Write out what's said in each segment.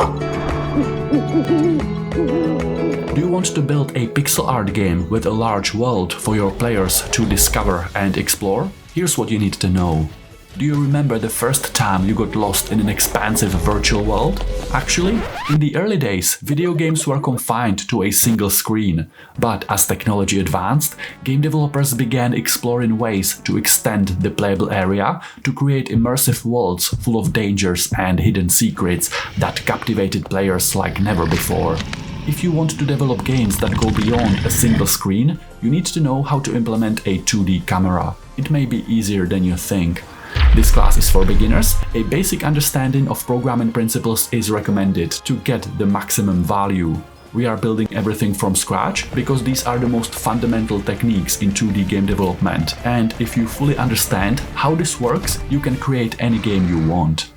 Do you want to build a pixel art game with a large world for your players to discover and explore? Here's what you need to know. Do you remember the first time you got lost in an expansive virtual world? Actually, in the early days, video games were confined to a single screen, but as technology advanced, game developers began exploring ways to extend the playable area to create immersive worlds full of dangers and hidden secrets that captivated players like never before. If you want to develop games that go beyond a single screen, you need to know how to implement a 2D camera. It may be easier than you think. This class is for beginners. A basic understanding of programming principles is recommended to get the maximum value. We are building everything from scratch because these are the most fundamental techniques in 2D game development, and if you fully understand how this works, you can create any game you want.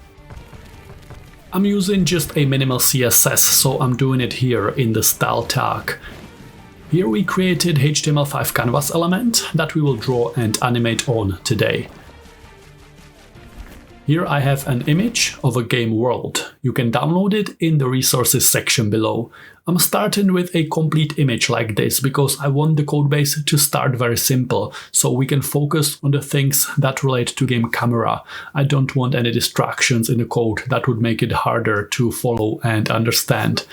I'm using just a minimal CSS, so I'm doing it here in the style tag. Here we created HTML5 canvas element that we will draw and animate on today. Here I have an image of a game world. You can download it in the resources section below. I'm starting with a complete image like this because I want the codebase to start very simple so we can focus on the things that relate to game camera. I don't want any distractions in the code that would make it harder to follow and understand.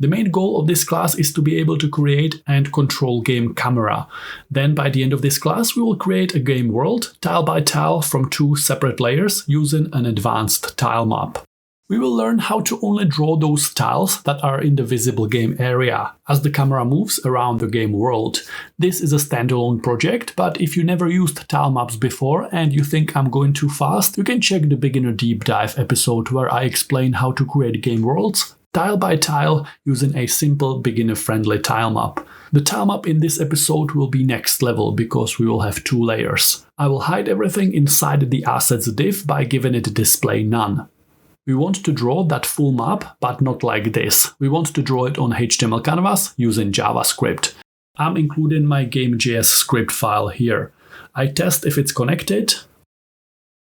The main goal of this class is to be able to create and control game camera. Then by the end of this class we will create a game world tile by tile from two separate layers using an advanced tile map. We will learn how to only draw those tiles that are in the visible game area as the camera moves around the game world. This is a standalone project, but if you never used Tilemaps before and you think I'm going too fast, you can check the beginner deep dive episode where I explain how to create game worlds tile by tile using a simple beginner-friendly tile map. The tile map in this episode will be next level because we will have two layers. I will hide everything inside the assets div by giving it display none. We want to draw that full map, but not like this. We want to draw it on HTML canvas using JavaScript. I'm including my game.js script file here. I test if it's connected.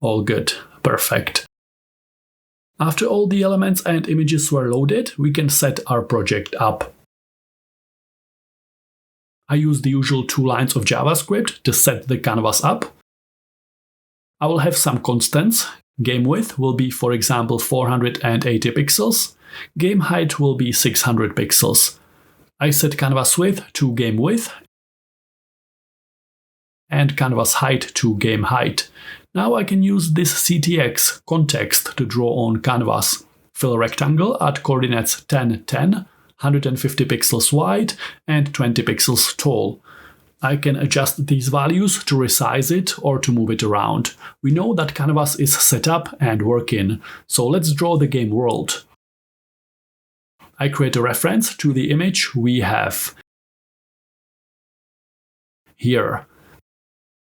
All good. Perfect. After all the elements and images were loaded, we can set our project up. I use the usual 2 lines of JavaScript to set the canvas up. I will have some constants. Game width will be, for example, 480 pixels. Game height will be 600 pixels. I set canvas width to game width and canvas height to game height. Now I can use this CTX context to draw on canvas. Fill a rectangle at coordinates 10, 10, 150 pixels wide and 20 pixels tall. I can adjust these values to resize it or to move it around. We know that canvas is set up and working, so let's draw the game world. I create a reference to the image we have here.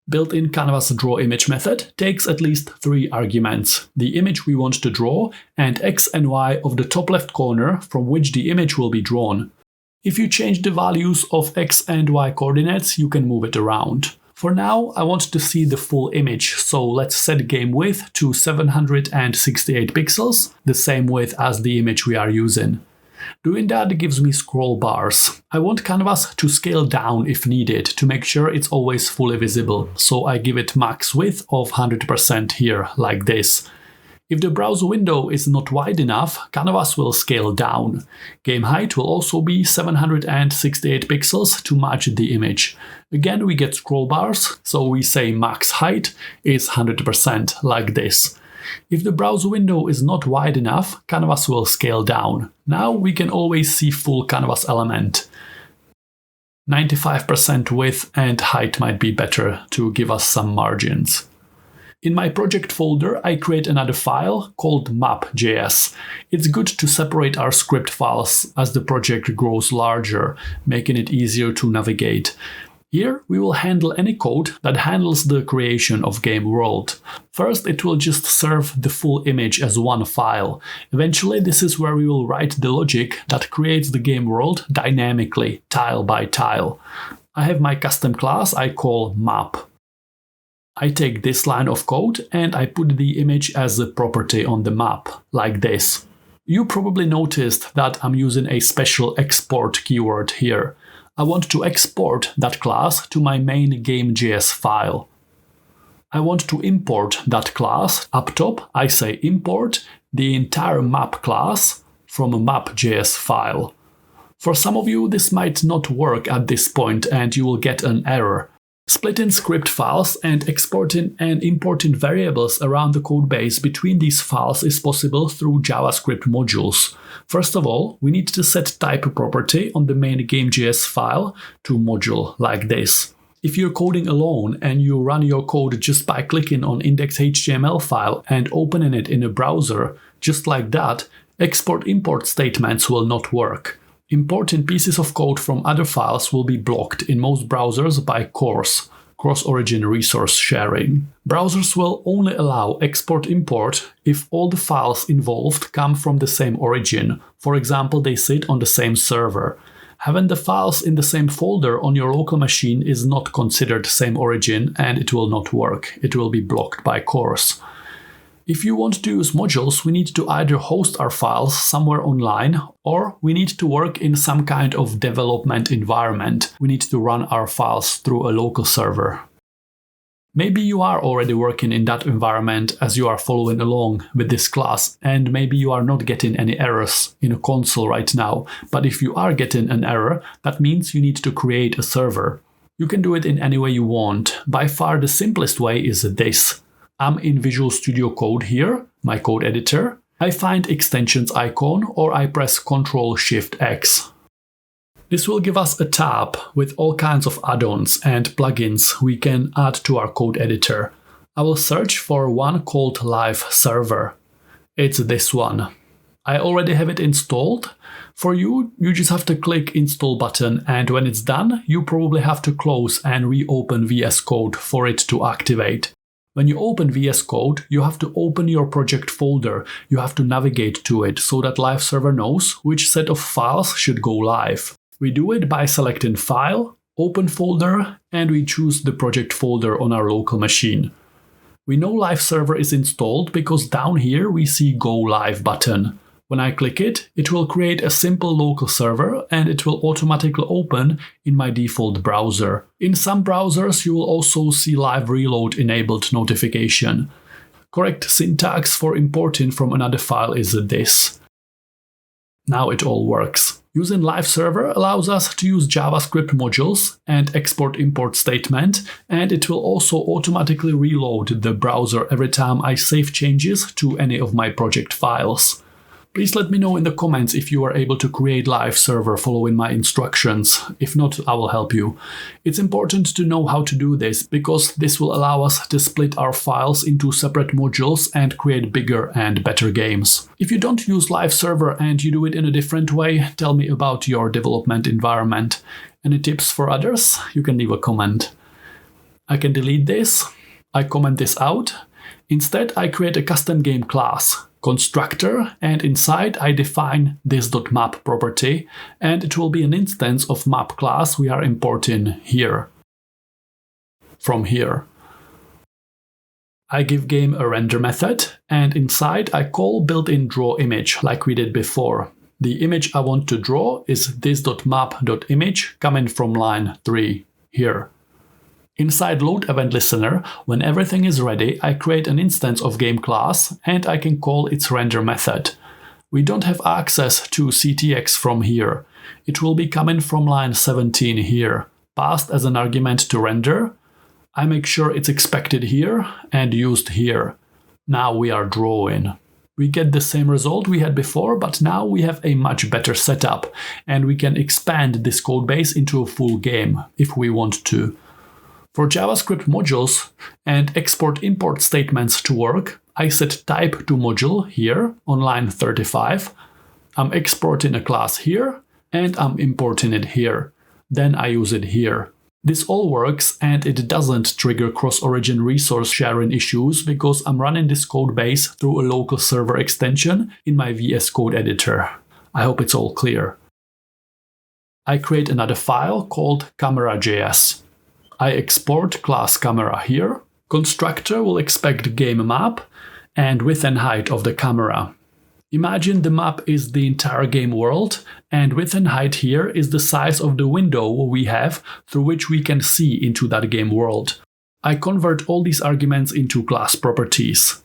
Built-in canvas draw image method takes at least 3 arguments: the image we want to draw and x and y of the top left corner from which the image will be drawn. If you change the values of x and y coordinates, you can move it around. For now, I want to see the full image, so let's set game width to 768 pixels, the same width as the image we are using. Doing that gives me scroll bars. I want canvas to scale down if needed to make sure it's always fully visible, so I give it max width of 100% here, like this. If the browser window is not wide enough, canvas will scale down. Game height will also be 768 pixels to match the image. Again, we get scroll bars, so we say max height is 100%, like this. If the browser window is not wide enough, canvas will scale down. Now we can always see full canvas element. 95% width and height might be better to give us some margins. In my project folder, I create another file called map.js. It's good to separate our script files as the project grows larger, making it easier to navigate. Here, we will handle any code that handles the creation of game world. First, it will just serve the full image as one file. Eventually, this is where we will write the logic that creates the game world dynamically, tile by tile. I have my custom class I call map. I take this line of code and I put the image as a property on the map, like this. You probably noticed that I'm using a special export keyword here. I want to export that class to my main game.js file. I want to import that class. Up top, I say import the entire map class from a map.js file. For some of you, this might not work at this point and you will get an error. Splitting script files and exporting and importing variables around the codebase between these files is possible through JavaScript modules. First of all, we need to set type property on the main game.js file to module like this. If you're coding alone and you run your code just by clicking on index.html file and opening it in a browser, just like that, export-import statements will not work. Importing pieces of code from other files will be blocked in most browsers by CORS, cross-origin resource sharing. Browsers will only allow export-import if all the files involved come from the same origin. For example, they sit on the same server. Having the files in the same folder on your local machine is not considered same origin and it will not work. It will be blocked by CORS. If you want to use modules, we need to either host our files somewhere online or we need to work in some kind of development environment. We need to run our files through a local server. Maybe you are already working in that environment as you are following along with this class, and maybe you are not getting any errors in a console right now. But if you are getting an error, that means you need to create a server. You can do it in any way you want. By far the simplest way is this. I'm in Visual Studio Code here, my code editor. I find extensions icon or I press Ctrl-Shift-X. This will give us a tab with all kinds of add-ons and plugins we can add to our code editor. I will search for one called Live Server. It's this one. I already have it installed. For you, you just have to click Install button, and when it's done, you probably have to close and reopen VS Code for it to activate. When you open VS Code, you have to open your project folder. You have to navigate to it so that Live Server knows which set of files should go live. We do it by selecting File, Open Folder, and we choose the project folder on our local machine. We know Live Server is installed because down here we see Go Live button. When I click it, it will create a simple local server and it will automatically open in my default browser. In some browsers, you will also see Live Reload enabled notification. Correct syntax for importing from another file is this. Now it all works. Using Live Server allows us to use JavaScript modules and export-import statement, and it will also automatically reload the browser every time I save changes to any of my project files. Please let me know in the comments if you are able to create Live Server following my instructions. If not, I will help you. It's important to know how to do this because this will allow us to split our files into separate modules and create bigger and better games. If you don't use Live Server and you do it in a different way, tell me about your development environment. Any tips for others? You can leave a comment. I can delete this. I comment this out. Instead, I create a custom game class, constructor, and inside I define this.map property, and it will be an instance of map class we are importing here. From here. I give game a render method, and inside I call built-in draw image like we did before. The image I want to draw is this.map.image coming from line 3 here. Inside load event listener, when everything is ready, I create an instance of game class and I can call its render method. We don't have access to CTX from here. It will be coming from line 17 here, passed as an argument to render. I make sure it's expected here and used here. Now we are drawing. We get the same result we had before, but now we have a much better setup and we can expand this codebase into a full game if we want to. For JavaScript modules and export-import statements to work, I set type to module here on line 35. I'm exporting a class here and I'm importing it here. Then I use it here. This all works and it doesn't trigger cross-origin resource sharing issues because I'm running this code base through a local server extension in my VS Code editor. I hope it's all clear. I create another file called camera.js. I export class camera here. Constructor will expect game map and width and height of the camera. Imagine the map is the entire game world, and width and height here is the size of the window we have through which we can see into that game world. I convert all these arguments into class properties.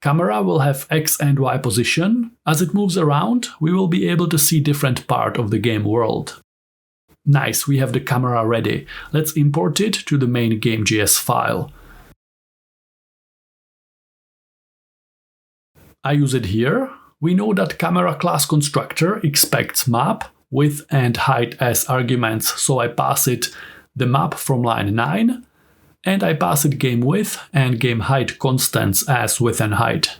Camera will have X and Y position. As it moves around, we will be able to see different part of the game world. Nice, we have the camera ready. Let's import it to the main game.js file. I use it here. We know that camera class constructor expects map, width and height as arguments, so I pass it the map from line 9, and I pass it game width and game height constants as width and height.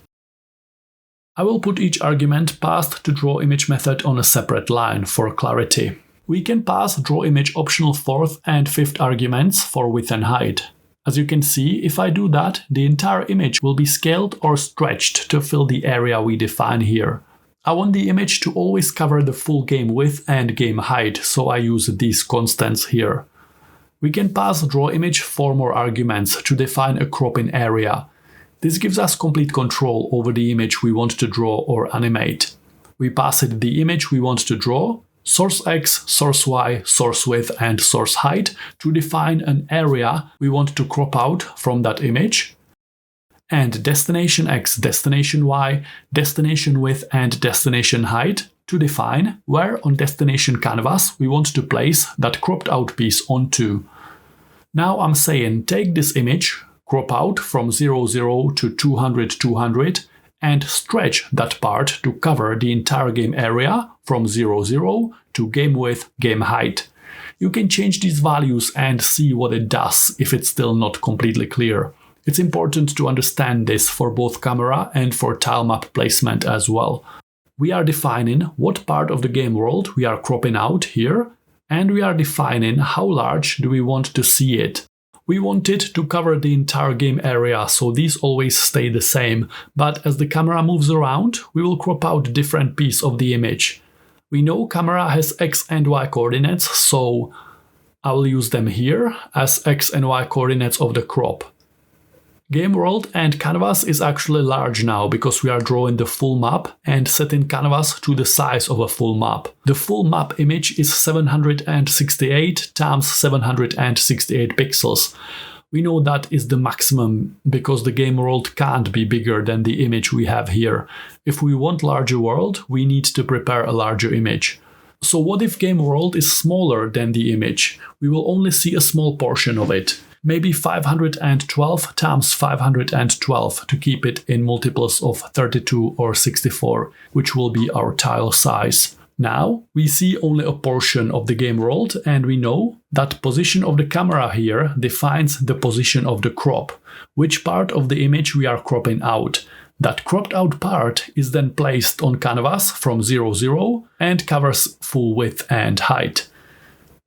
I will put each argument passed to drawImage method on a separate line for clarity. We can pass drawImage optional 4th and 5th arguments for width and height. As you can see, if I do that, the entire image will be scaled or stretched to fill the area we define here. I want the image to always cover the full game width and game height, so I use these constants here. We can pass drawImage 4 more arguments to define a cropping area. This gives us complete control over the image we want to draw or animate. We pass it the image we want to draw, source X, source Y, source width and source height to define an area we want to crop out from that image, and destination X, destination Y, destination width and destination height to define where on destination canvas we want to place that cropped out piece onto. Now I'm saying take this image, crop out from 0, 0 to 200, 200 and stretch that part to cover the entire game area from 0, 0 to game width, game height. You can change these values and see what it does if it's still not completely clear. It's important to understand this for both camera and for tilemap placement as well. We are defining what part of the game world we are cropping out here, and we are defining how large do we want to see it. We want it to cover the entire game area, so these always stay the same, but as the camera moves around, we will crop out a different piece of the image. We know camera has X and Y coordinates, so I will use them here as X and Y coordinates of the crop. Game world and canvas is actually large now because we are drawing the full map and setting canvas to the size of a full map. The full map image is 768 times 768 pixels. We know that is the maximum because the game world can't be bigger than the image we have here. If we want larger world, we need to prepare a larger image. So what if game world is smaller than the image? We will only see a small portion of it. Maybe 512 times 512 to keep it in multiples of 32 or 64, which will be our tile size. Now we see only a portion of the game world, and we know that position of the camera here defines the position of the crop, which part of the image we are cropping out. That cropped out part is then placed on canvas from 0, 0 and covers full width and height.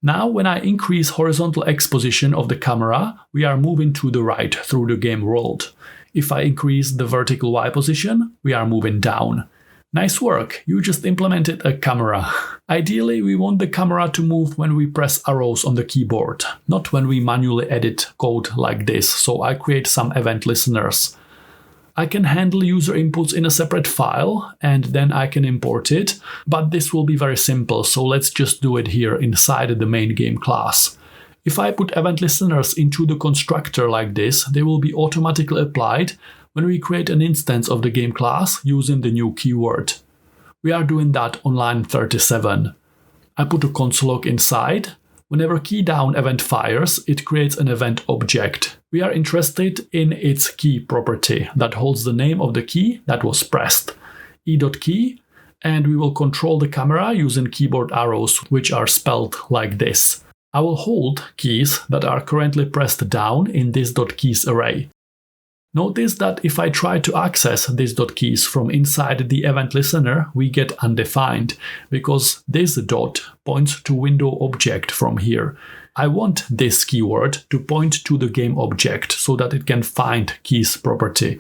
Now, when I increase horizontal X position of the camera, we are moving to the right through the game world. If I increase the vertical Y position, we are moving down. Nice work, you just implemented a camera. Ideally, we want the camera to move when we press arrows on the keyboard, not when we manually edit code like this, so I create some event listeners. I can handle user inputs in a separate file and then I can import it, but this will be very simple, so let's just do it here inside the main game class. If I put event listeners into the constructor like this, they will be automatically applied when we create an instance of the game class using the new keyword. We are doing that on line 37. I put a console log inside. Whenever key down event fires, it creates an event object. We are interested in its key property that holds the name of the key that was pressed, e.key, and we will control the camera using keyboard arrows, which are spelled like this. I will hold keys that are currently pressed down in this .keys array. Notice that if I try to access this .keys from inside the event listener, we get undefined, because this dot points to window object from here. I want this keyword to point to the game object so that it can find keys property.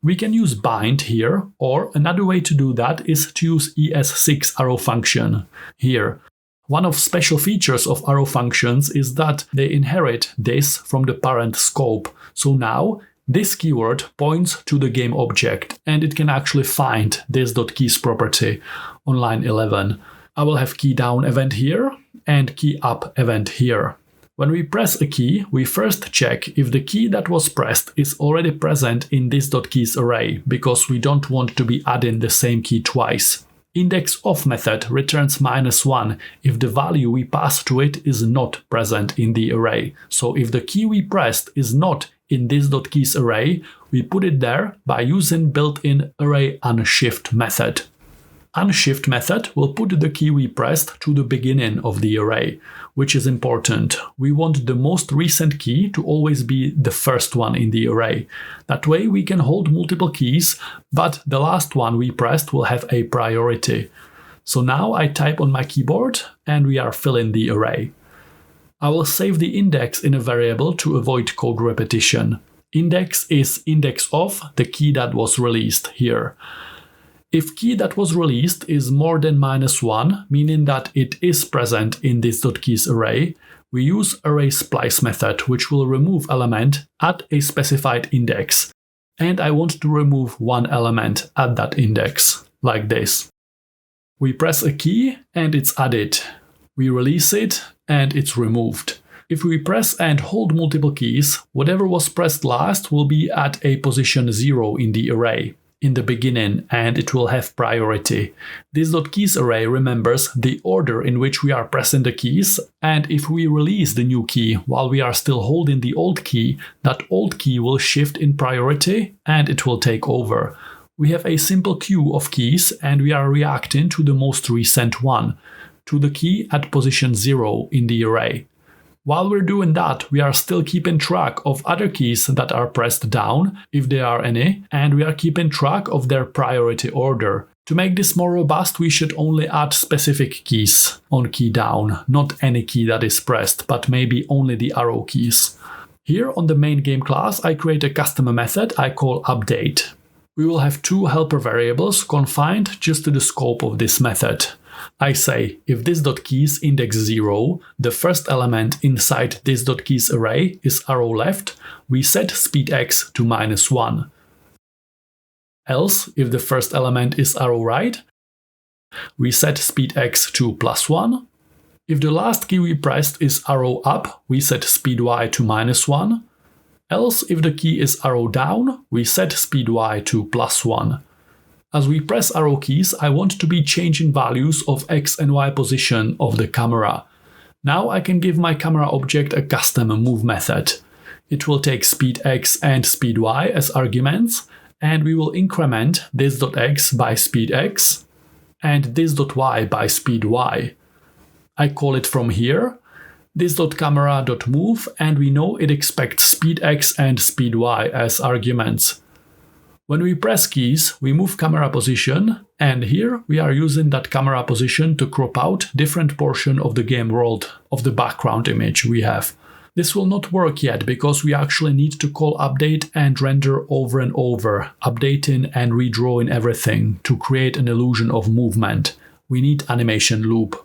We can use bind here, or another way to do that is to use ES6 arrow function here. One of special features of arrow functions is that they inherit this from the parent scope. So now This keyword points to the game object, and it can actually find this.keys property on line 11. I will have key down event here and key up event here. When we press a key, we first check if the key that was pressed is already present in this.keys array, because we don't want to be adding the same key twice. Index_of method returns -1 if the value we pass to it is not present in the array. So if the key we pressed is not in this.keys array, we put it there by using built-in array unshift method. Unshift method will put the key we pressed to the beginning of the array, which is important. We want the most recent key to always be the first one in the array. That way we can hold multiple keys, but the last one we pressed will have a priority. So now I type on my keyboard and we are filling the array. I will save the index in a variable to avoid code repetition. Index is index_of the key that was released here. If key that was released is more than -1, meaning that it is present in this.keys array, we use array splice method, which will remove element at a specified index. And I want to remove one element at that index, like this. We press a key and it's added. We release it and it's removed. If we press and hold multiple keys, whatever was pressed last will be at a position 0 in the array in the beginning, and it will have priority. This.keys array remembers the order in which we are pressing the keys, and if we release the new key while we are still holding the old key, that old key will shift in priority and it will take over. We have a simple queue of keys and we are reacting to the most recent one, to the key at position 0 in the array. While we're doing that, we are still keeping track of other keys that are pressed down, if there are any, and we are keeping track of their priority order. To make this more robust, we should only add specific keys on key down, not any key that is pressed, but maybe only the arrow keys. Here on the main game class, I create a custom method I call update. We will have two helper variables confined just to the scope of this method. I say, if this.keys index 0, the first element inside this.keys array is arrow left, we set speed x to -1. Else, if the first element is arrow right, we set speed x to +1. If the last key we pressed is arrow up, we set speed y to -1. Else, if the key is arrow down, we set speed y to +1. As we press arrow keys, I want to be changing values of x and y position of the camera. Now I can give my camera object a custom move method. It will take speed x and speed y as arguments, and we will increment this.x by speed x and this.y by speed y. I call it from here this.camera.move, and we know it expects speed x and speed y as arguments. When we press keys, we move camera position, and here we are using that camera position to crop out different portion of the game world of the background image we have. This will not work yet because we actually need to call update and render over and over, updating and redrawing everything to create an illusion of movement. We need animation loop.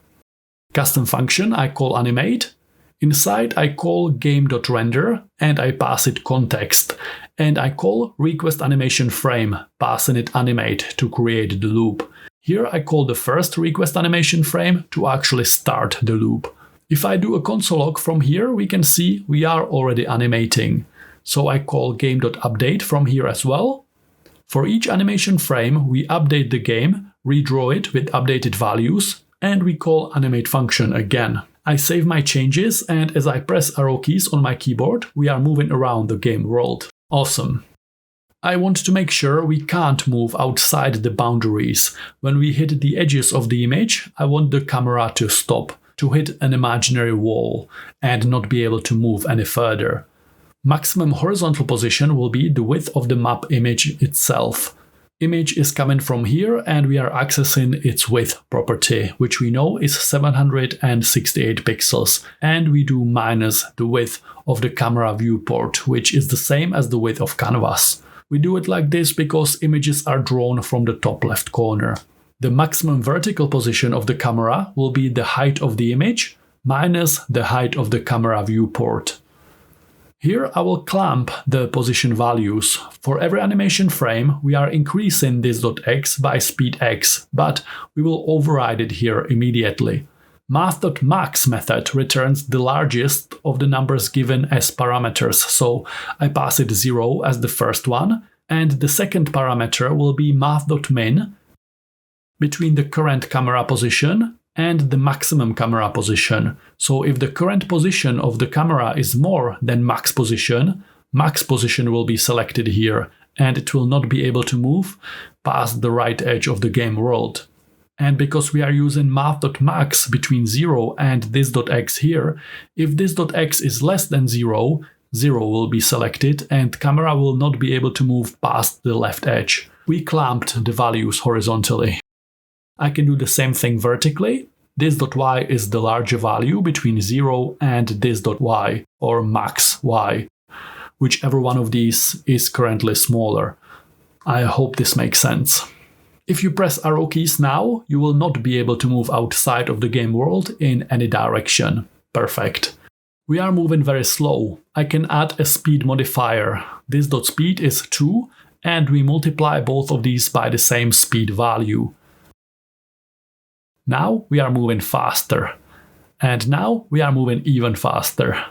Custom function I call animate. Inside I call game.render and I pass it context. And I call request animation frame, passing it animate to create the loop. Here I call the first request animation frame to actually start the loop. If I do a console log from here, we can see we are already animating. So I call game.update from here as well. For each animation frame, we update the game, redraw it with updated values, and we call animate function again. I save my changes, and as I press arrow keys on my keyboard, we are moving around the game world. Awesome. I want to make sure we can't move outside the boundaries. When we hit the edges of the image, I want the camera to stop, to hit an imaginary wall, and not be able to move any further. Maximum horizontal position will be the width of the map image itself. Image is coming from here and we are accessing its width property, which we know is 768 pixels, and we do minus the width of the camera viewport, which is the same as the width of canvas. We do it like this because images are drawn from the top left corner. The maximum vertical position of the camera will be the height of the image minus the height of the camera viewport. Here I will clamp the position values. For every animation frame, we are increasing this.x by speed x, but we will override it here immediately. Math.max method returns the largest of the numbers given as parameters, so I pass it 0 as the first one, and the second parameter will be math.min between the current camera position and the maximum camera position. So if the current position of the camera is more than max position will be selected here, and it will not be able to move past the right edge of the game world. And because we are using math.max between 0 and this.x here, if this.x is less than 0, 0 will be selected and camera will not be able to move past the left edge. We clamped the values horizontally. I can do the same thing vertically. This.y is the larger value between 0 and this.y, or max y. Whichever one of these is currently smaller. I hope this makes sense. If you press arrow keys now, you will not be able to move outside of the game world in any direction. Perfect. We are moving very slow. I can add a speed modifier. This.speed is 2, and we multiply both of these by the same speed value. Now we are moving faster. And now we are moving even faster.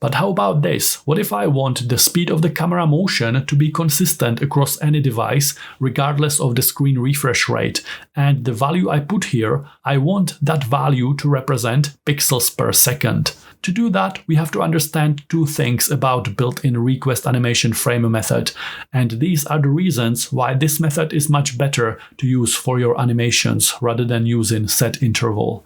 But how about this? What if I want the speed of the camera motion to be consistent across any device, regardless of the screen refresh rate? And the value I put here, I want that value to represent pixels per second. To do that, we have to understand two things about built-in request animation frame method. And these are the reasons why this method is much better to use for your animations rather than using set interval.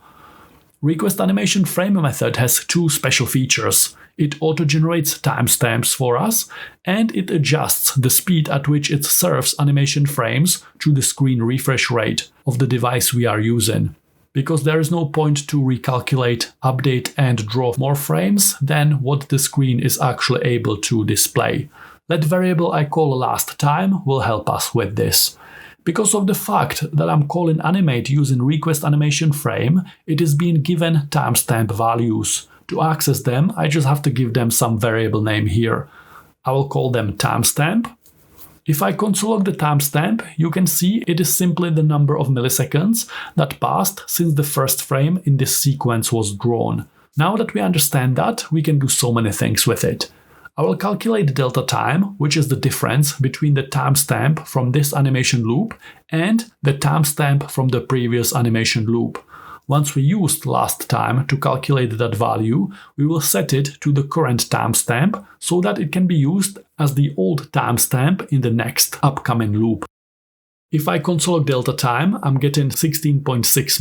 Request animation frame method has two special features. It auto-generates timestamps for us, and it adjusts the speed at which it serves animation frames to the screen refresh rate of the device we are using. Because there is no point to recalculate, update and draw more frames than what the screen is actually able to display. That variable I call last time will help us with this. Because of the fact that I'm calling animate using request animation frame, it is being given timestamp values. To access them, I just have to give them some variable name here. I will call them timestamp. If I console log the timestamp, you can see it is simply the number of milliseconds that passed since the first frame in this sequence was drawn. Now that we understand that, we can do so many things with it. I will calculate delta time, which is the difference between the timestamp from this animation loop and the timestamp from the previous animation loop. Once we used last time to calculate that value, we will set it to the current timestamp so that it can be used as the old timestamp in the next upcoming loop. If I console log delta time, I'm getting 16.6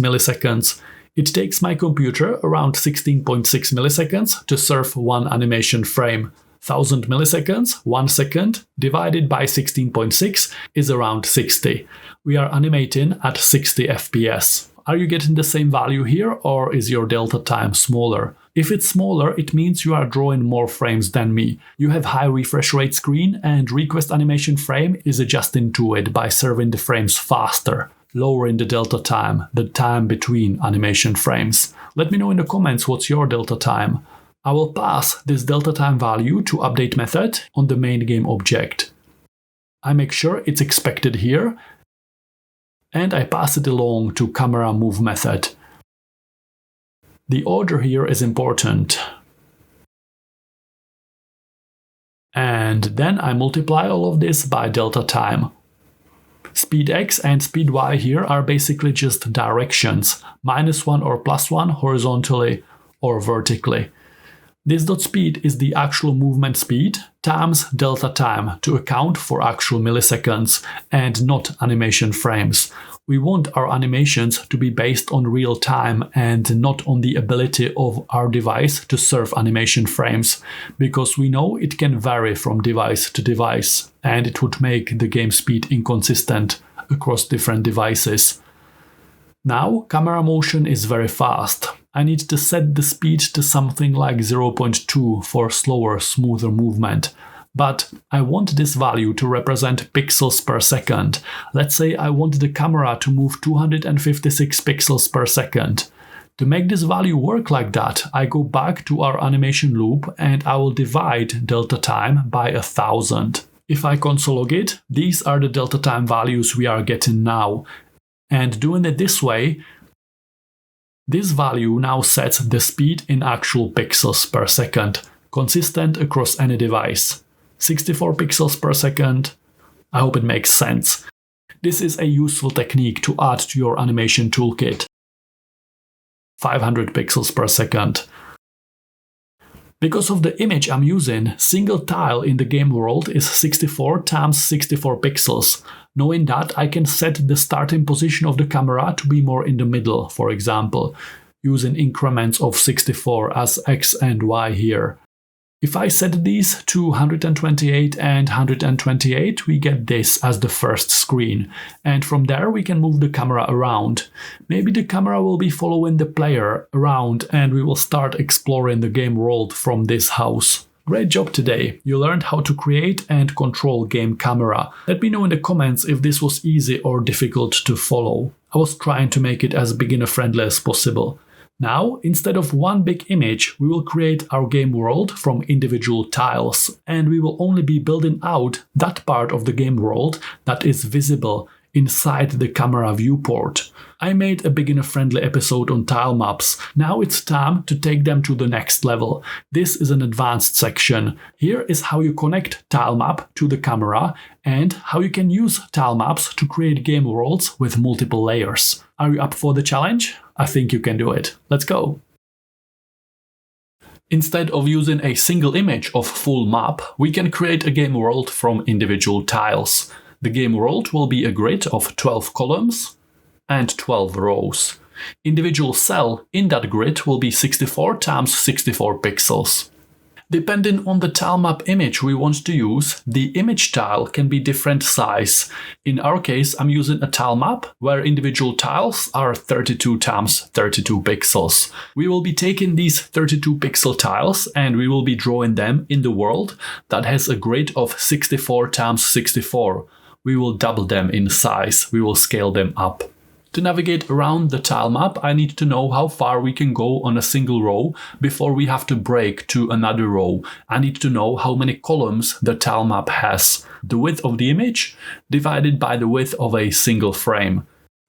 milliseconds. It takes my computer around 16.6 milliseconds to serve one animation frame. 1000 milliseconds, 1 second, divided by 16.6 is around 60. We are animating at 60 FPS. Are you getting the same value here, or is your delta time smaller? If it's smaller, it means you are drawing more frames than me. You have high refresh rate screen, and request animation frame is adjusting to it by serving the frames faster, lowering the delta time, the time between animation frames. Let me know in the comments what's your delta time. I will pass this delta time value to update method on the main game object. I make sure it's expected here, and I pass it along to camera move method. The order here is important. And then I multiply all of this by delta time. Speed x and speed y here are basically just directions, -1 or +1 horizontally or vertically. This.speed is the actual movement speed times delta time to account for actual milliseconds and not animation frames. We want our animations to be based on real time and not on the ability of our device to serve animation frames, because we know it can vary from device to device and it would make the game speed inconsistent across different devices. Now, camera motion is very fast. I need to set the speed to something like 0.2 for slower, smoother movement. But I want this value to represent pixels per second. Let's say I want the camera to move 256 pixels per second. To make this value work like that, I go back to our animation loop and I will divide delta time by 1000. If I console log it, these are the delta time values we are getting now. And doing it this way, this value now sets the speed in actual pixels per second, consistent across any device. 64 pixels per second. I hope it makes sense. This is a useful technique to add to your animation toolkit. 500 pixels per second. Because of the image I'm using, single tile in the game world is 64 times 64 pixels. Knowing that, I can set the starting position of the camera to be more in the middle, for example, using increments of 64 as X and Y here. If I set these to 128 and 128, we get this as the first screen. And from there we can move the camera around. Maybe the camera will be following the player around and we will start exploring the game world from this house. Great job today! You learned how to create and control game camera. Let me know in the comments if this was easy or difficult to follow. I was trying to make it as beginner friendly as possible. Now, instead of one big image, we will create our game world from individual tiles, and we will only be building out that part of the game world that is visible inside the camera viewport. I made a beginner-friendly episode on tilemaps. Now it's time to take them to the next level. This is an advanced section. Here is how you connect tilemap to the camera and how you can use tilemaps to create game worlds with multiple layers. Are you up for the challenge? I think you can do it. Let's go! Instead of using a single image of full map, we can create a game world from individual tiles. The game world will be a grid of 12 columns and 12 rows. Individual cell in that grid will be 64 times 64 pixels. Depending on the tilemap image we want to use, the image tile can be different size. In our case, I'm using a tilemap where individual tiles are 32 times 32 pixels. We will be taking these 32 pixel tiles and we will be drawing them in the world that has a grid of 64 times 64. We will double them in size. We will scale them up. To navigate around the tilemap, I need to know how far we can go on a single row before we have to break to another row. I need to know how many columns the tilemap has. The width of the image divided by the width of a single frame.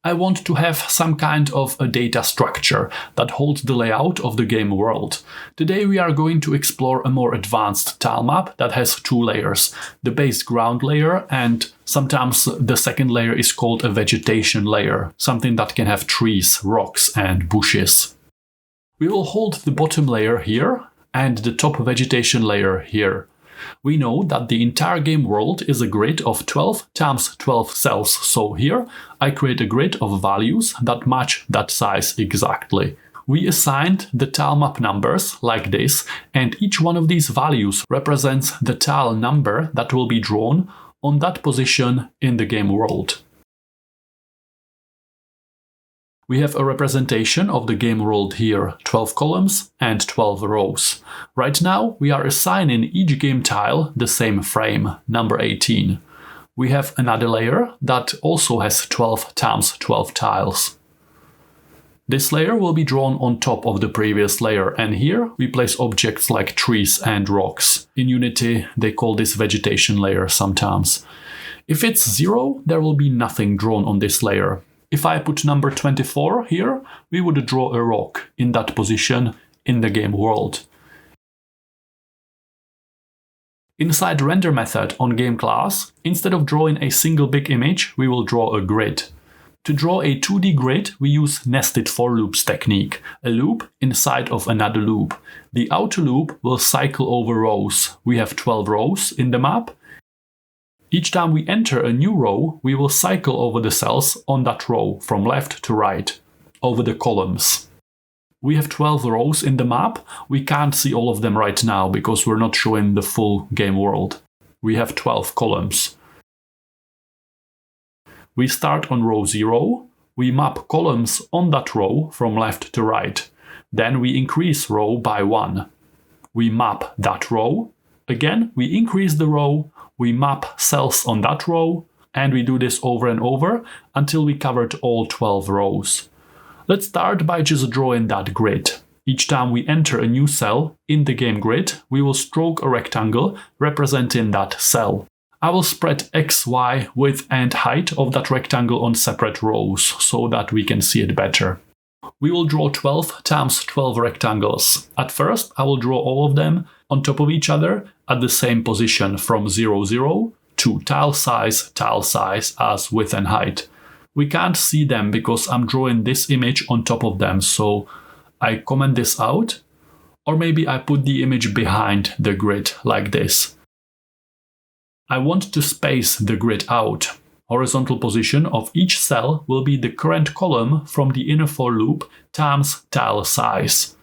I want to have some kind of a data structure that holds the layout of the game world. Today we are going to explore a more advanced tilemap that has two layers, the base ground layer and sometimes the second layer is called a vegetation layer, something that can have trees, rocks and bushes. We will hold the bottom layer here and the top vegetation layer here. We know that the entire game world is a grid of 12 times 12 cells, so here I create a grid of values that match that size exactly. We assigned the tilemap numbers like this, and each one of these values represents the tile number that will be drawn on that position in the game world. We have a representation of the game world here, 12 columns and 12 rows. Right now, we are assigning each game tile the same frame, number 18. We have another layer that also has 12 times 12 tiles. This layer will be drawn on top of the previous layer, and here we place objects like trees and rocks. In Unity, they call this vegetation layer sometimes. If it's 0, there will be nothing drawn on this layer. If I put number 24 here, we would draw a rock in that position in the game world. Inside render method on game class, instead of drawing a single big image, we will draw a grid. To draw a 2D grid, we use nested for loops technique, a loop inside of another loop. The outer loop will cycle over rows. We have 12 rows in the map. Each time we enter a new row, we will cycle over the cells on that row from left to right, over the columns. We have 12 rows in the map. We can't see all of them right now because we're not showing the full game world. We have 12 columns. We start on row 0. We map columns on that row from left to right. Then we increase row by 1. We map that row. Again, we increase the row. We map cells on that row, and we do this over and over until we covered all 12 rows. Let's start by just drawing that grid. Each time we enter a new cell in the game grid, we will stroke a rectangle representing that cell. I will spread X, Y, width and height of that rectangle on separate rows so that we can see it better. We will draw 12 times 12 rectangles. At first, I will draw all of them on top of each other at the same position from 0, 0 to tile size as width and height. We can't see them because I'm drawing this image on top of them, so I comment this out, or maybe I put the image behind the grid like this. I want to space the grid out. Horizontal position of each cell will be the current column from the inner for loop times tile size.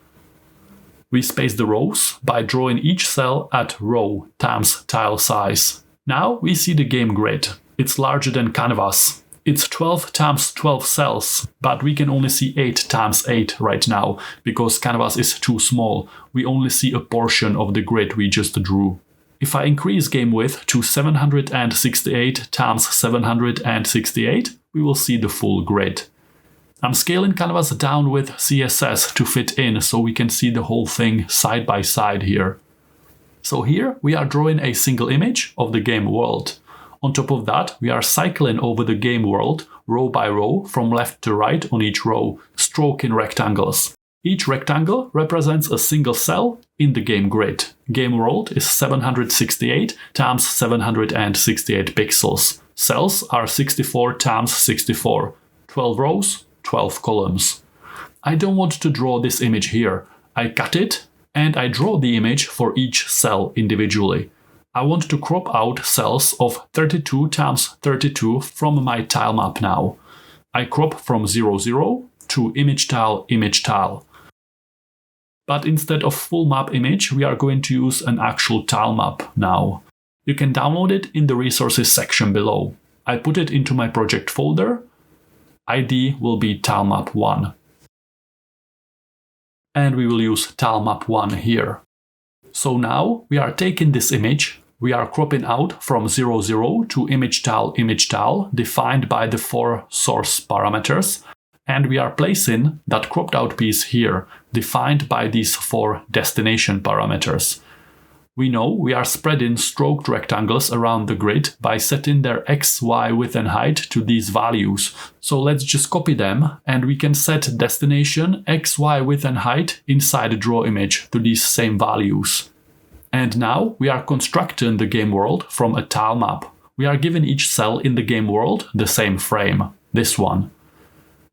We space the rows by drawing each cell at row times tile size. Now we see the game grid. It's larger than canvas. It's 12 times 12 cells, but we can only see 8 times 8 right now because canvas is too small. We only see a portion of the grid we just drew. If I increase game width to 768 times 768, we will see the full grid. I'm scaling canvas down with CSS to fit in so we can see the whole thing side by side here. So here we are drawing a single image of the game world. On top of that, we are cycling over the game world row by row from left to right on each row, stroking rectangles. Each rectangle represents a single cell in the game grid. Game world is 768 times 768 pixels. Cells are 64 times 64. 12 rows, 12 columns. I don't want to draw this image here. I cut it and I draw the image for each cell individually. I want to crop out cells of 32 times 32 from my tile map now. I crop from 0, 0 to image tile. But instead of full map image, we are going to use an actual tile map now. You can download it in the resources section below. I put it into my project folder. ID will be tilemap1. And we will use tilemap1 here. So now we are taking this image, we are cropping out from 0, 0 to image tile, defined by the 4 source parameters, and we are placing that cropped out piece here, defined by these 4 destination parameters. We know we are spreading stroked rectangles around the grid by setting their X, Y, width and height to these values. So let's just copy them and we can set destination, X, Y, width and height inside the draw image to these same values. And now we are constructing the game world from a tile map. We are giving each cell in the game world the same frame, this one.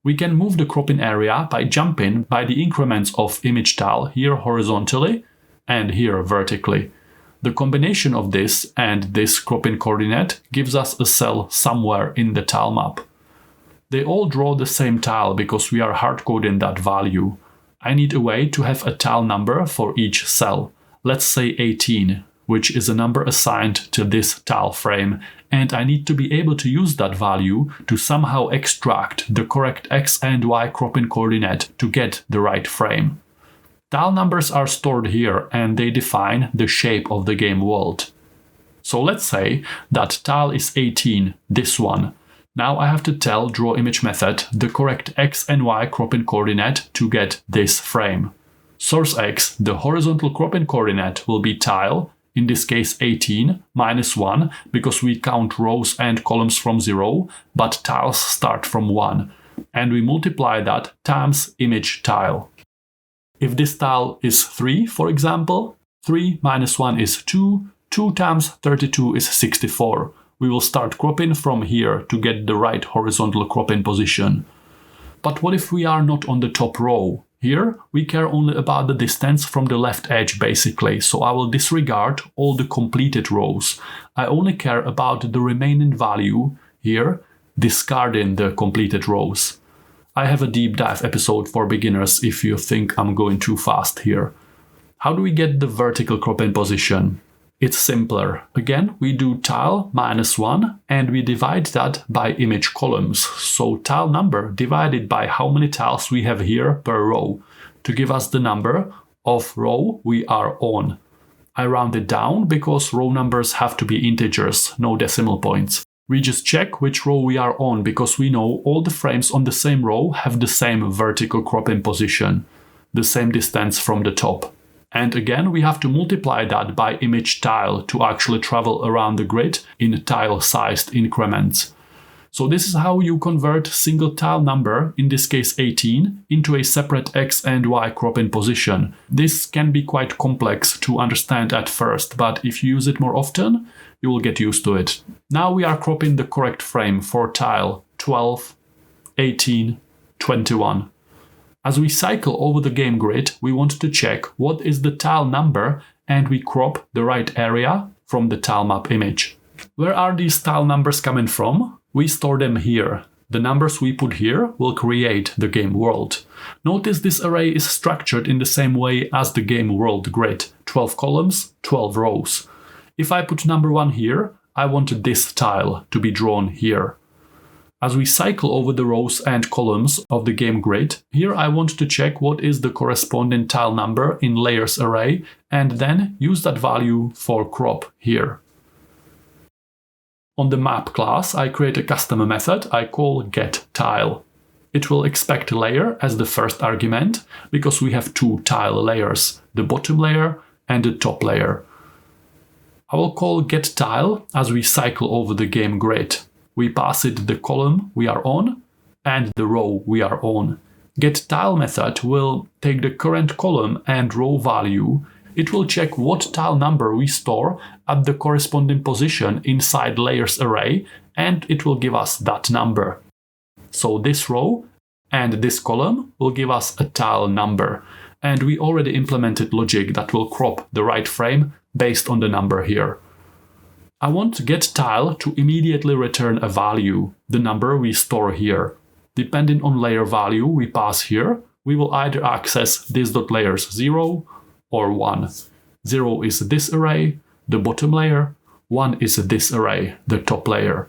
We can move the cropping area by jumping by the increments of image tile here horizontally and here vertically. The combination of this and this cropping coordinate gives us a cell somewhere in the tile map. They all draw the same tile because we are hard-coding that value. I need a way to have a tile number for each cell. Let's say 18, which is a number assigned to this tile frame, and I need to be able to use that value to somehow extract the correct X and Y cropping coordinate to get the right frame. Tile numbers are stored here and they define the shape of the game world. So let's say that tile is 18, this one. Now I have to tell draw image method the correct X and Y cropping coordinate to get this frame. Source X, the horizontal cropping coordinate, will be tile, in this case 18, minus 1, because we count rows and columns from 0, but tiles start from 1. And we multiply that times image tile. If this tile is 3, for example, 3 minus 1 is 2, 2 times 32 is 64. We will start cropping from here to get the right horizontal cropping position. But what if we are not on the top row? Here, we care only about the distance from the left edge basically, so I will disregard all the completed rows. I only care about the remaining value here, discarding the completed rows. I have a deep dive episode for beginners if you think I'm going too fast here. How do we get the vertical cropping position? It's simpler. Again, we do tile minus 1 and we divide that by image columns. So tile number divided by how many tiles we have here per row to give us the number of row we are on. I round it down because row numbers have to be integers, no decimal points. We just check which row we are on because we know all the frames on the same row have the same vertical cropping position, the same distance from the top. And again, we have to multiply that by image tile to actually travel around the grid in tile-sized increments. So this is how you convert single tile number, in this case 18, into a separate X and Y cropping position. This can be quite complex to understand at first, but if you use it more often, you will get used to it. Now we are cropping the correct frame for tile 12, 18, 21. As we cycle over the game grid, we want to check what is the tile number and we crop the right area from the tilemap image. Where are these tile numbers coming from? We store them here. The numbers we put here will create the game world. Notice this array is structured in the same way as the game world grid. 12 columns, 12 rows. If I put number 1 here, I want this tile to be drawn here. As we cycle over the rows and columns of the game grid, here I want to check what is the corresponding tile number in layers array and then use that value for crop here. On the map class, I create a custom method I call getTile. It will expect layer as the first argument because we have 2 tile layers, the bottom layer and the top layer. I will call getTile as we cycle over the game grid. We pass it the column we are on and the row we are on. GetTile method will take the current column and row value. It will check what tile number we store at the corresponding position inside layers array, and it will give us that number. So this row and this column will give us a tile number, and we already implemented logic that will crop the right frame based on the number here. I want getTile to immediately return a value, the number we store here. Depending on layer value we pass here, we will either access this.layers 0 or 1. 0 is this array, the bottom layer, 1 is this array, the top layer.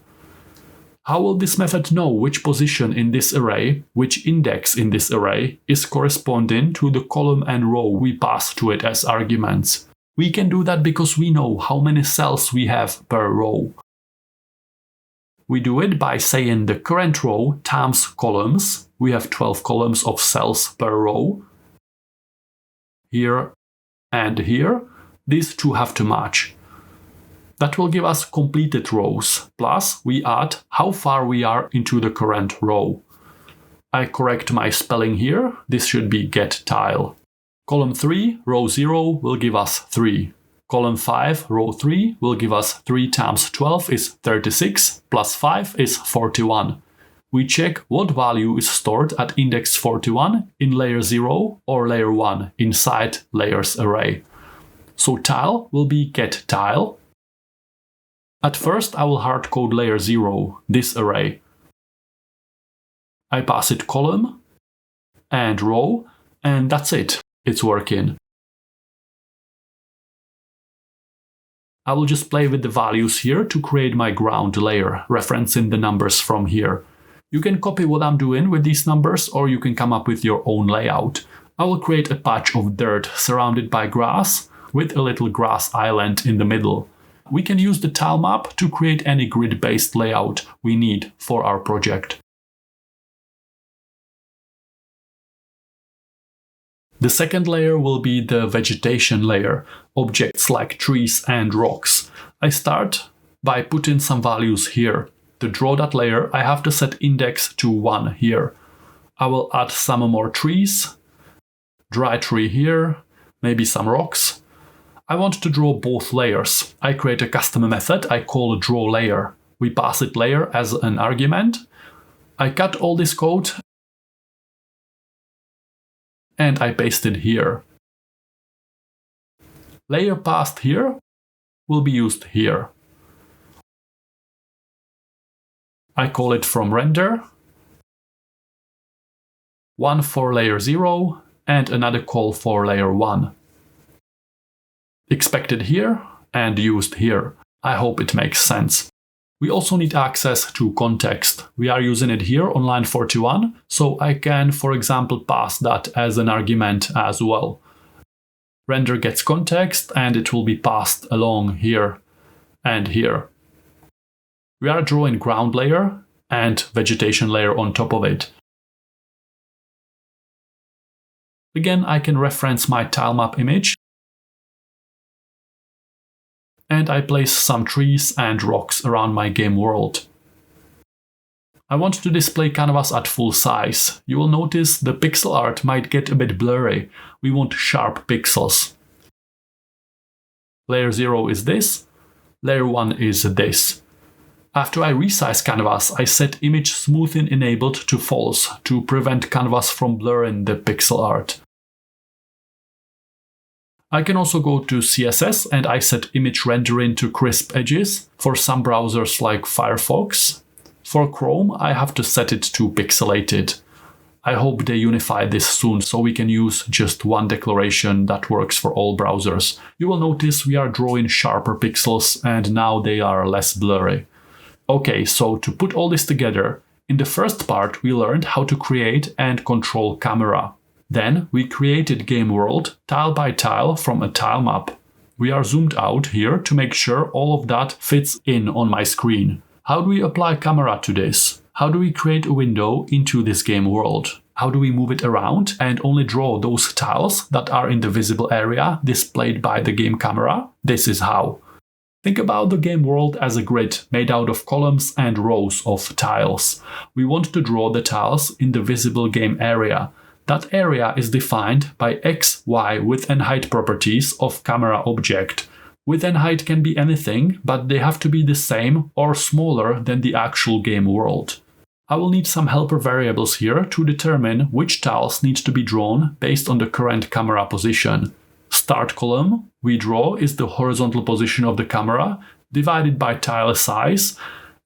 How will this method know which position in this array, which index in this array, is corresponding to the column and row we pass to it as arguments? We can do that because we know how many cells we have per row. We do it by saying the current row times columns. We have 12 columns of cells per row. Here and here, these two have to match. That will give us completed rows, plus we add how far we are into the current row. I correct my spelling here, this should be getTile. Column 3, row 0 will give us 3. Column 5, row 3 will give us 3 times 12 is 36, plus 5 is 41. We check what value is stored at index 41 in layer 0 or layer 1 inside layers array. So tile will be getTile. At first I will hardcode layer 0, this array. I pass it column and row, and that's it. It's working. I will just play with the values here to create my ground layer, referencing the numbers from here. You can copy what I'm doing with these numbers, or you can come up with your own layout. I will create a patch of dirt surrounded by grass with a little grass island in the middle. We can use the tilemap to create any grid-based layout we need for our project. The second layer will be the vegetation layer, objects like trees and rocks. I start by putting some values here. To draw that layer, I have to set index to 1 here. I will add some more trees, dry tree here, maybe some rocks. I want to draw both layers. I create a custom method I call drawLayer. We pass it layer as an argument. I cut all this code and I paste it here. Layer passed here will be used here. I call it from render, one for layer 0 and another call for layer 1. Expected here and used here. I hope it makes sense. We also need access to context. We are using it here on line 41, so I can, for example, pass that as an argument as well. Render gets context and it will be passed along here and here. We are drawing ground layer and vegetation layer on top of it. Again, I can reference my tilemap image, and I place some trees and rocks around my game world. I want to display canvas at full size. You will notice the pixel art might get a bit blurry. We want sharp pixels. Layer 0 is this, layer 1 is this. After I resize canvas, I set image smoothing enabled to false to prevent canvas from blurring the pixel art. I can also go to CSS and I set image rendering to crisp edges for some browsers like Firefox. For Chrome, I have to set it to pixelated. I hope they unify this soon so we can use just one declaration that works for all browsers. You will notice we are drawing sharper pixels and now they are less blurry. Okay, so to put all this together, in the first part we learned how to create and control camera. Then we created game world tile by tile from a tile map. We are zoomed out here to make sure all of that fits in on my screen. How do we apply camera to this? How do we create a window into this game world? How do we move it around and only draw those tiles that are in the visible area displayed by the game camera? This is how. Think about the game world as a grid made out of columns and rows of tiles. We want to draw the tiles in the visible game area. That area is defined by x, y, width and height properties of camera object. Width and height can be anything, but they have to be the same or smaller than the actual game world. I will need some helper variables here to determine which tiles need to be drawn based on the current camera position. Start column we draw is the horizontal position of the camera divided by tile size,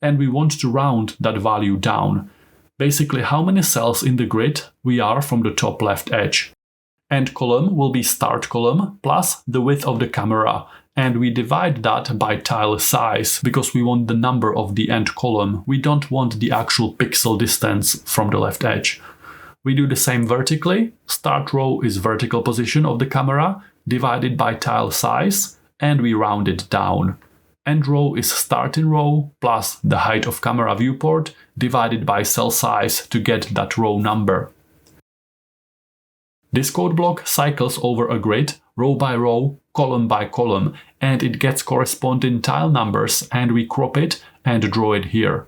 and we want to round that value down. Basically, how many cells in the grid we are from the top left edge. End column will be start column plus the width of the camera, and we divide that by tile size because we want the number of the end column. We don't want the actual pixel distance from the left edge. We do the same vertically. Start row is vertical position of the camera divided by tile size, and we round it down. End row is starting row plus the height of camera viewport divided by cell size to get that row number. This code block cycles over a grid, row by row, column by column, and it gets corresponding tile numbers, and we crop it and draw it here.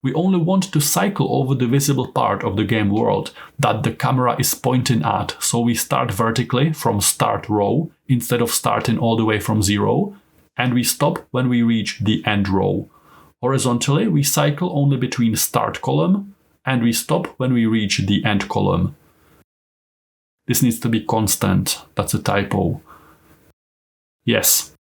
We only want to cycle over the visible part of the game world that the camera is pointing at, so we start vertically from start row instead of starting all the way from 0, and we stop when we reach the end row. Horizontally, we cycle only between start column, and we stop when we reach the end column. This needs to be constant. That's a typo. Yes.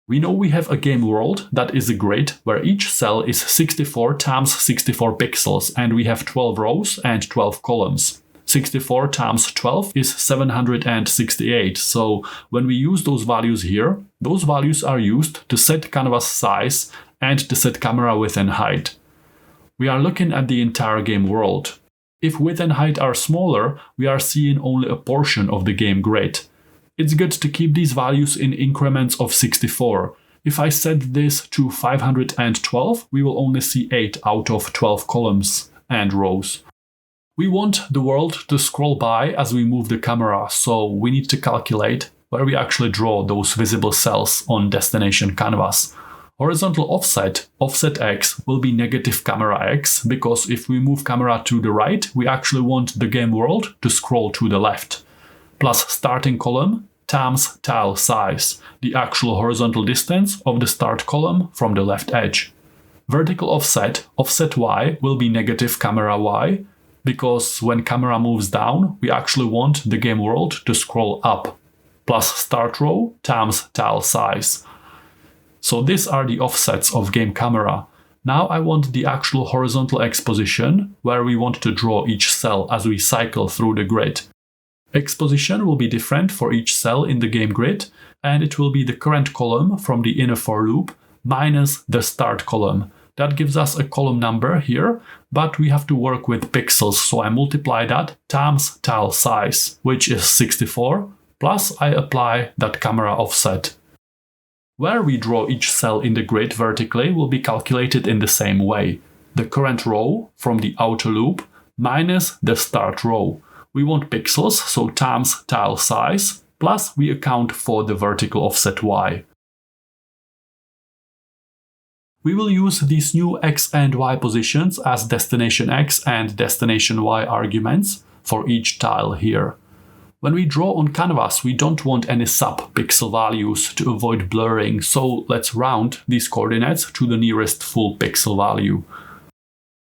We know we have a game world that is a grid where each cell is 64 times 64 pixels, and we have 12 rows and 12 columns. 64 times 12 is 768, so when we use those values here, those values are used to set canvas size and to set camera width and height. We are looking at the entire game world. If width and height are smaller, we are seeing only a portion of the game grid. It's good to keep these values in increments of 64. If I set this to 512, we will only see 8 out of 12 columns and rows. We want the world to scroll by as we move the camera, so we need to calculate where we actually draw those visible cells on destination canvas. Horizontal offset, offset x, will be negative camera x, because if we move camera to the right, we actually want the game world to scroll to the left. Plus starting column times tile size, the actual horizontal distance of the start column from the left edge. Vertical offset, offset y, will be negative camera y, because when camera moves down, we actually want the game world to scroll up. Plus start row times tile size. So these are the offsets of game camera. Now I want the actual horizontal x position, where we want to draw each cell as we cycle through the grid. X position will be different for each cell in the game grid, and it will be the current column from the inner for loop minus the start column. That gives us a column number here, but we have to work with pixels, so I multiply that times tile size, which is 64, plus I apply that camera offset. Where we draw each cell in the grid vertically will be calculated in the same way. The current row from the outer loop minus the start row. We want pixels, so times tile size, plus we account for the vertical offset y. We will use these new x and y positions as destination x and destination y arguments for each tile here. When we draw on canvas, we don't want any sub-pixel values to avoid blurring, so let's round these coordinates to the nearest full pixel value.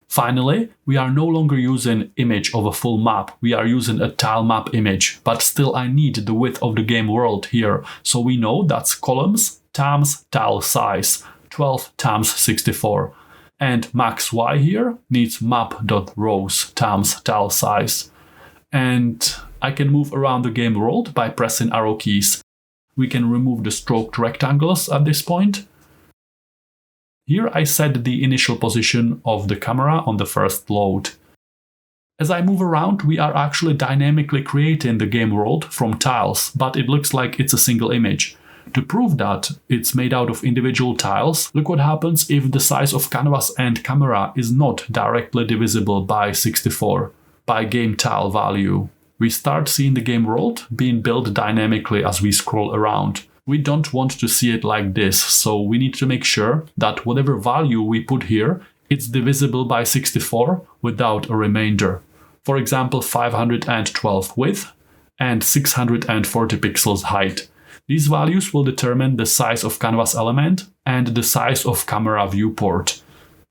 Finally, we are no longer using image of a full map, we are using a tilemap image, but still I need the width of the game world here, so we know that's columns times tile size, 12 times 64. And max y here needs map.rows times tile size. And I can move around the game world by pressing arrow keys. We can remove the stroked rectangles at this point. Here I set the initial position of the camera on the first load. As I move around, we are actually dynamically creating the game world from tiles, but it looks like it's a single image. To prove that it's made out of individual tiles, look what happens if the size of canvas and camera is not directly divisible by 64, by game tile value. We start seeing the game world being built dynamically as we scroll around. We don't want to see it like this, so we need to make sure that whatever value we put here, it's divisible by 64 without a remainder. For example, 512 width and 640 pixels height. These values will determine the size of canvas element and the size of camera viewport.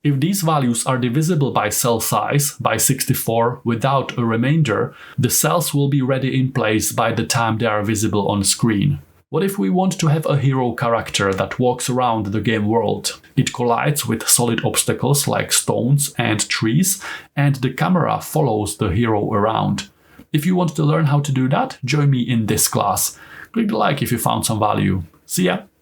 If these values are divisible by cell size by 64 without a remainder, the cells will be ready in place by the time they are visible on screen. What if we want to have a hero character that walks around the game world? It collides with solid obstacles like stones and trees, and the camera follows the hero around. If you want to learn how to do that, join me in this class. Click the like if you found some value. See ya!